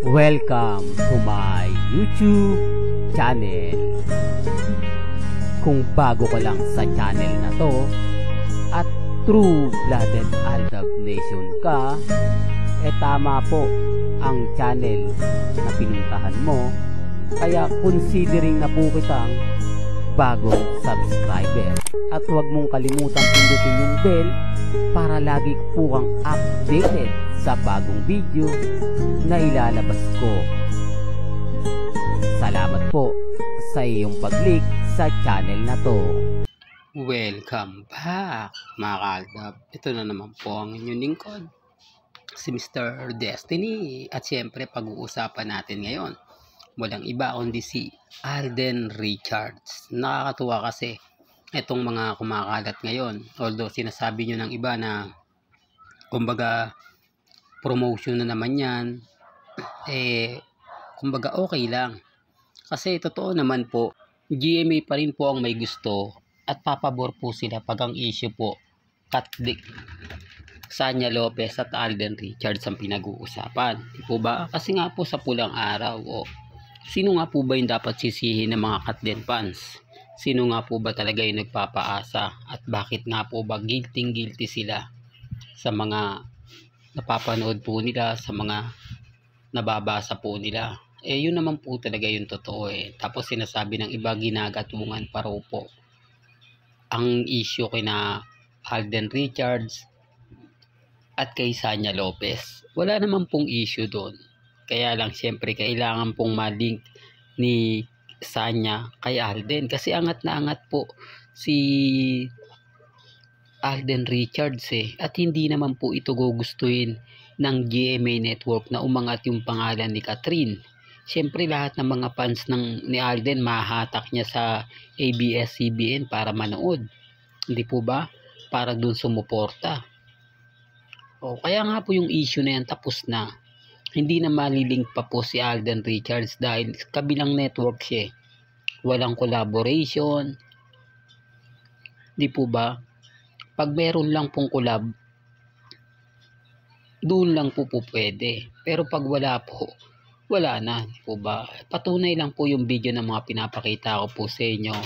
Welcome to my YouTube channel. Kung bago ka lang sa channel na to at true-blooded Aldab Nation ka, tama po ang channel na pinuntahan mo. Kaya considering na po kitang bagong subscriber. At huwag mong kalimutan pindutin yung bell para lagi po kang updated sa bagong video na ilalabas ko. Salamat po sa iyong pag-click sa channel na to. Welcome back mga kaaldab. Ito na naman po ang inyong lingkod, si Mr. Destiny. At syempre pag-uusapan natin ngayon, walang iba kundi si Alden Richards. Nakakatuwa kasi itong mga kumakalat ngayon. Although sinasabi nyo ng iba na kumbaga promotion na naman yan, kumbaga okay lang. Kasi totoo naman po, GMA pa rin po ang may gusto at papabor po sila pag ang issue po Sanya Lopez at Alden Richards ang pinag-uusapan. Di po ba? Kasi nga po sa pulang araw, sino nga po ba yung dapat sisihin ng mga Katden fans? Sino nga po ba talaga yung nagpapaasa? At bakit nga po ba guilty sila sa mga napapanood po nila, sa mga nababasa po nila? Yun naman po talaga yung totoo Tapos sinasabi ng iba, ginagatungan pa raw po ang issue kina Alden Richards at kay Sanya Lopez. Wala naman pong issue doon. Kaya lang syempre kailangan pong ma-link ni Sanya kay Alden. Kasi angat na angat po si Alden Richards At hindi naman po ito gugustuhin ng GMA Network na umangat yung pangalan ni Catherine. Syempre lahat ng mga fans ni Alden mahahatak niya sa ABS-CBN para manood. Hindi po ba? Para dun sumuporta. Kaya nga po yung issue na yan tapos na. Hindi na malilink pa po si Alden Richards dahil kabilang network siya. Walang collaboration. Di po ba? Pag meron lang pong collab, doon lang po pwede. Pero pag wala po, wala na. Di po ba? Patunay lang po yung video ng mga pinapakita ko po sa inyo.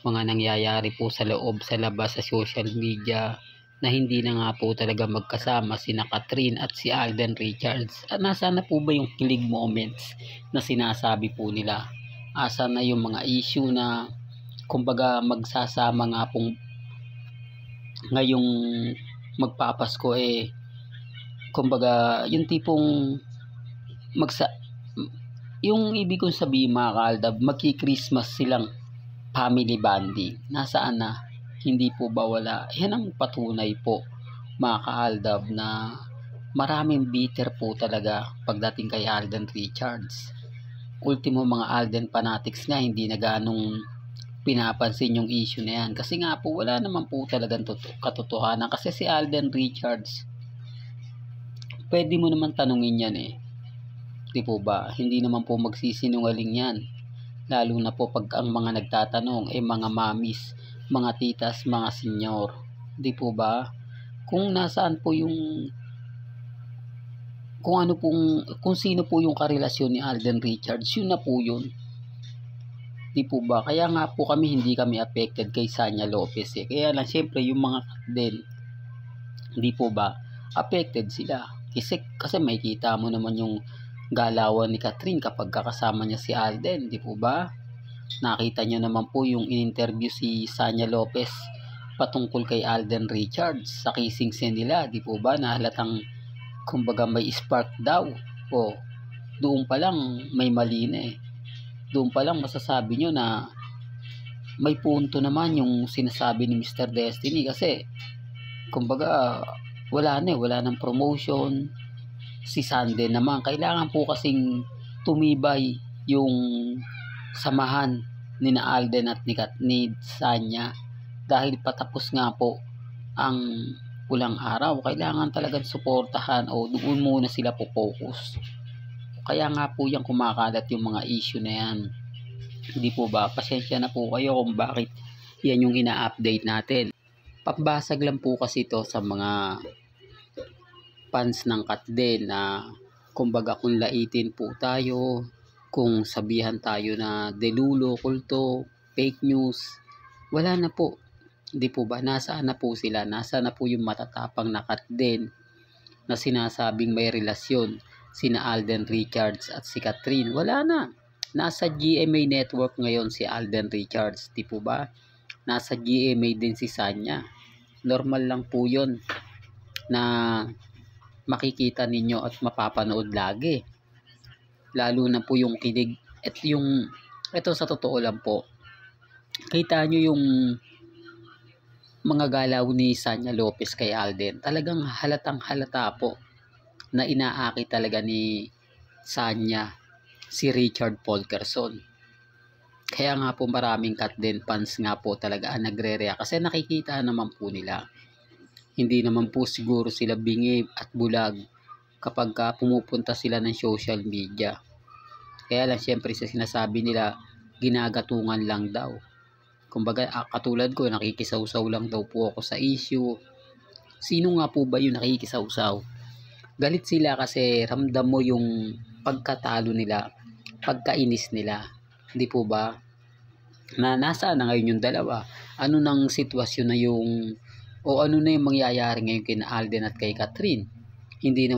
Mga nangyayari po sa loob, sa labas, sa social media, na hindi na nga po talaga magkasama sina Catherine at si Alden Richards. At nasaan na po ba yung kilig moments na sinasabi po nila? Asa na yung mga issue na kumbaga magsasama nga pong ngayong magpapasko kumbaga yung tipong yung ibig kong sabihin mga kaaldab, magki-Christmas silang family bonding. Nasaan na? Hindi po ba wala? Yan ang patunay po mga kaaldab na maraming bitter po talaga pagdating kay Alden Richards. Ultimo mga Alden fanatics nga hindi na ganong pinapansin yung issue na yan. Kasi nga po wala naman po talagang katotohanan. Kasi si Alden Richards, pwede mo naman tanungin yan Di po ba? Hindi naman po magsisinungaling yan. Lalo na po pag ang mga nagtatanong mga mamis, mga titas, mga senyor. Di po ba? Kung nasaan po yung kung sino po yung karelasyon ni Alden Richards, yun na po yun. Di po ba? Kaya nga po hindi kami affected kay Sanya Lopez Kaya lang syempre yung mga Katden, di po ba? Affected sila. Kasi makikita mo naman yung galawan ni Catherine kapag kakasama niya si Alden, di po ba? Nakita niyo naman po yung in-interview si Sanya Lopez patungkol kay Alden Richards sa kissing scene nila, di po ba? Nahalatang kumbaga may spark daw. Doon pa lang may mali na Doon pa lang masasabi nyo na may punto naman yung sinasabi ni Mr. Destiny kasi kumbaga wala nang promotion. Si Sunday naman kailangan po kasing tumibay yung samahan ni Alden at ni Sanya dahil patapos nga po ang pulang araw. Kailangan talagang suportahan doon muna sila po focus. Kaya nga po yung kumakalat yung mga issue na yan. Hindi po ba? Pasensya na po kayo kung bakit yan yung ina-update natin. Pambasag lang po kasi ito sa mga fans ng Katden na Kumbaga kung laitin po tayo, kung sabihan tayo na delulo, kulto, fake news, wala na po. Di po ba? Nasaan na po sila? Nasaan na po yung matatapang na Katden na sinasabing may relasyon sina Alden Richards at si Catherine? Wala na. Nasa GMA Network ngayon si Alden Richards, di po ba? Nasa GMA din si Sanya. Normal lang po yun na makikita ninyo at mapapanood lagi. Lalo na po yung kilig at yung, ito sa totoo lang po, kita nyo yung mga galaw ni Sanya Lopez kay Alden. Talagang halatang halata po na inaaki talaga ni Sanya si Richard Polkerson. Kaya nga po maraming Katden fans nga po talaga ang nagre-react kasi nakikita naman po nila. Hindi naman po siguro sila bingi at bulag kapag pumupunta sila ng social media. Kaya lang siyempre sa sinasabi nila, ginagatungan lang daw. Kumbaga katulad ko, nakikisawsaw lang daw po ako sa issue. Sino nga po ba yung nakikisawsaw? Galit sila kasi ramdam mo yung pagkatalo nila, pagkainis nila. Hindi po ba? Na nasaan na ngayon yung dalawa? Ano nang sitwasyon na yung o ano na yung mangyayari ngayon kina Alden at kay Catherine? Hindi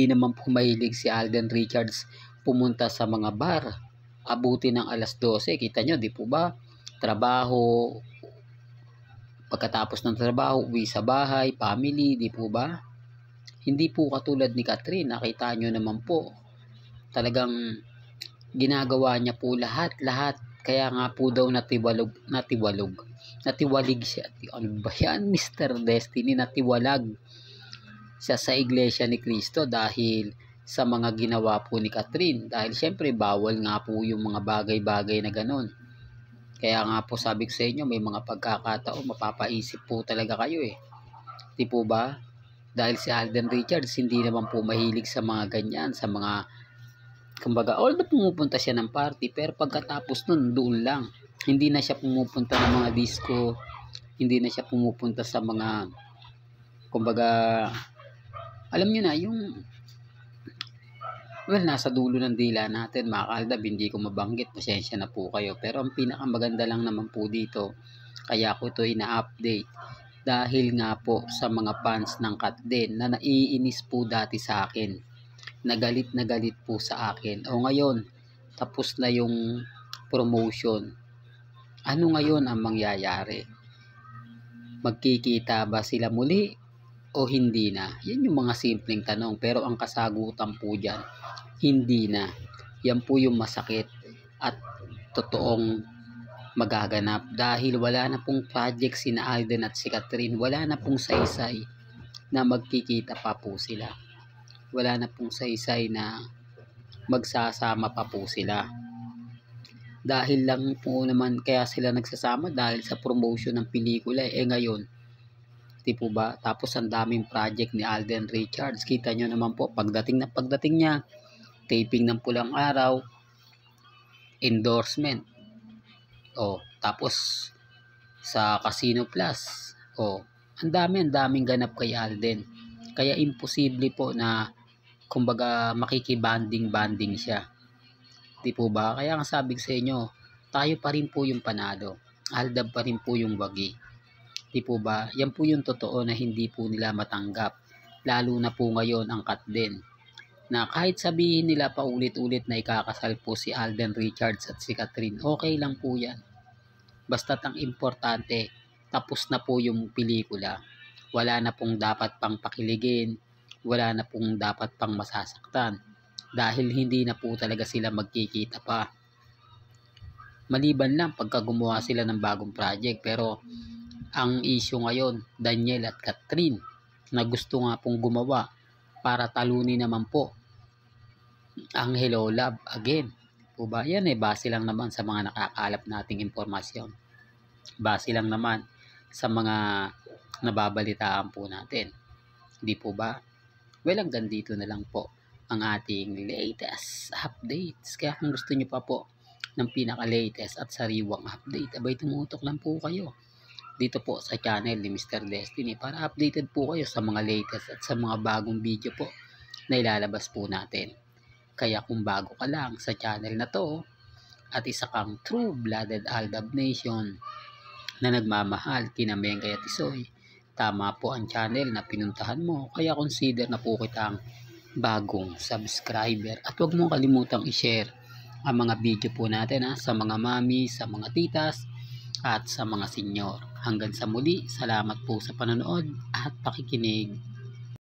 naman po mahilig si Alden Richards pumunta sa mga bar. Abuti ng alas 12, kita nyo, di po ba? Trabaho, pagkatapos ng trabaho, uwi sa bahay, family, di po ba? Hindi po katulad ni Catherine, nakita nyo naman po. Talagang ginagawa niya po lahat. Kaya nga po daw natiwalig siya. Ano ba yan, Mr. Destiny? Natiwalag siya sa Iglesia ni Cristo dahil sa mga ginawa po ni Catherine. Dahil syempre bawal nga po yung mga bagay-bagay na ganon. Kaya nga po sabi ko sa inyo, may mga pagkakataon mapapaisip po talaga kayo eh. Di po ba? Dahil si Alden Richards hindi naman po mahilig sa mga ganyan, sa mga kumbaga, although pumupunta siya ng party, pero pagkatapos nun, doon lang. Hindi na siya pumupunta ng mga disco, hindi na siya pumupunta sa mga, kumbaga, alam nyo na, yung, well, nasa dulo ng dila natin, mga kaaldab, hindi ko mabanggit, pasensya na po kayo. Pero ang pinakamaganda lang naman po dito, kaya ko ito ina-update, dahil nga po sa mga fans ng Katden na naiinis po dati sa akin. Nagalit po sa akin. O ngayon, tapos na yung promotion. Ano ngayon ang mangyayari? Magkikita ba sila muli o hindi na? Yan yung mga simpleng tanong. Pero ang kasagutan po dyan, hindi na. Yan po yung masakit at totoong magaganap. Dahil wala na pong project sina Alden at si Catherine. Wala na pong saysay na magkikita pa po sila. Wala na pong saysay na magsasama pa po sila. Dahil lang po naman kaya sila nagsasama dahil sa promotion ng pelikula. Ngayon, di po ba? Tapos ang daming project ni Alden Richards. Kita nyo naman po, pagdating niya, taping ng Pulang Araw, endorsement. Tapos sa Casino Plus. Ang daming ganap kay Alden. Kaya imposible po na kumbaga makikibanding siya. Di po ba? Kaya nga sabi sa inyo, tayo pa rin po yung panalo. Aldab pa rin po yung wagi. Di po ba? Yan po yung totoo na hindi po nila matanggap. Lalo na po ngayon ang Katden. Na kahit sabihin nila pa ulit-ulit na ikakasal po si Alden Richards at si Catherine, okay lang po yan. Basta't ang importante, tapos na po yung pelikula. Wala na pong dapat pang pakiligin. Wala na pong dapat pang masasaktan dahil hindi na po talaga sila magkikita pa. Maliban lang pagka gumawa sila ng bagong project, pero ang issue ngayon, Daniel at Catherine na gusto nga pong gumawa para talunin naman po ang Hello Love again. Po ba? Yan base lang naman sa mga nakakaalap nating impormasyon. Base lang naman sa mga nababalitaan po natin. Di po ba? Well, hanggang dito na lang po ang ating latest updates. Kaya kung gusto nyo pa po ng pinaka-latest at sariwang update, abay tumutok lang po kayo dito po sa channel ni Mr. Destiny para updated po kayo sa mga latest at sa mga bagong video po na ilalabas po natin. Kaya kung bago ka lang sa channel na to at isa kang true-blooded Aldab Nation na nagmamahal kina Mengay at Tisoy, tama po ang channel na pinuntahan mo. Kaya consider na po kitang bagong subscriber. At huwag mong kalimutang i-share ang mga video po natin sa mga mami, sa mga titas, at sa mga senyor. Hanggang sa muli, salamat po sa panonood at pakikinig.